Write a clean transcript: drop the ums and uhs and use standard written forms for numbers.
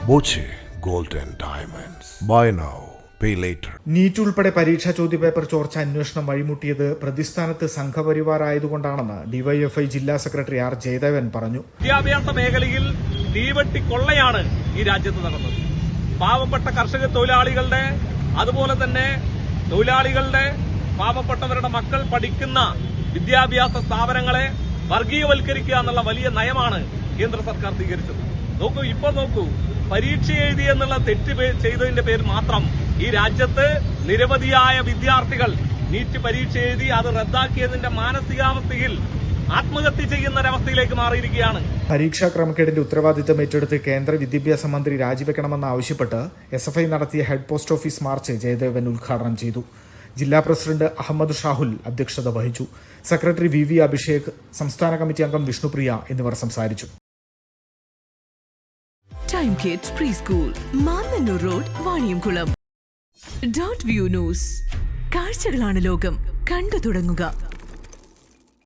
Boche gold and diamonds. Buy now, pay later. NEET ഉൾപ്പെടെ പരീക്ഷാ ചോദ്യപേപ്പർ ചോർച്ച അന്വേഷണം വഴിമുട്ടിയത് പ്രതിസ്ഥാനത്ത് സംഘപരിവാർ ആയതുകൊണ്ടാണെന്ന് ഡിവൈഎഫ്ഐ ജില്ലാ സെക്രട്ടറി ആർ ജയദേവൻ പറഞ്ഞു. വിദ്യാഭ്യാസ മേഖലയിൽ തീവെട്ടിക്കൊള്ളയാണ് ഈ രാജ്യത്ത് നടന്നത്. പാവപ്പെട്ട കർഷക തൊഴിലാളികളുടെ, അതുപോലെ തന്നെ തൊഴിലാളികളുടെ, പാവപ്പെട്ടവരുടെ മക്കൾ പഠിക്കുന്ന വിദ്യാഭ്യാസ സ്ഥാപനങ്ങളെ വർഗീയവൽക്കരിക്കുക എന്നുള്ള വലിയ നയമാണ് കേന്ദ്ര സർക്കാർ സ്വീകരിച്ചത്. നോക്കൂ, പരീക്ഷ എഴുതി എന്നുള്ള തെറ്റ് ചെയ്തതിന്റെ പേര് മാത്രം ഈ രാജ്യത്ത് നിരവധിയായ വിദ്യാർത്ഥികൾ നീറ്റ് പരീക്ഷ എഴുതി അത് റദ്ദാക്കിയതിന്റെ മാനസികാവസ്ഥയിൽ ആത്മഹത്യ ചെയ്യുന്ന ഒരവസ്ഥയിലേക്ക് മാറിയിരിക്കുകയാണ്. പരീക്ഷാ ക്രമക്കേടിന്റെ ഉത്തരവാദിത്തം ഏറ്റെടുത്ത് കേന്ദ്ര വിദ്യാഭ്യാസ മന്ത്രി രാജിവെക്കണമെന്ന് ആവശ്യപ്പെട്ട് SFI നടത്തിയ head post office March Jayadevan ഉദ്ഘാടനം ചെയ്തു. ജില്ലാ പ്രസിഡന്റ് അഹമ്മദ് ഷാഹുൽ അധ്യക്ഷത വഹിച്ചു. സെക്രട്ടറി VV അഭിഷേക്, സംസ്ഥാന കമ്മിറ്റി അംഗം വിഷ്ണുപ്രിയ എന്നിവർ സംസാരിച്ചു. Time kids pre school, Mannannur road, Vaniyamkulam. .View news. കാഴ്ചകളാണ് ലോകം, കണ്ടു തുടങ്ങുക.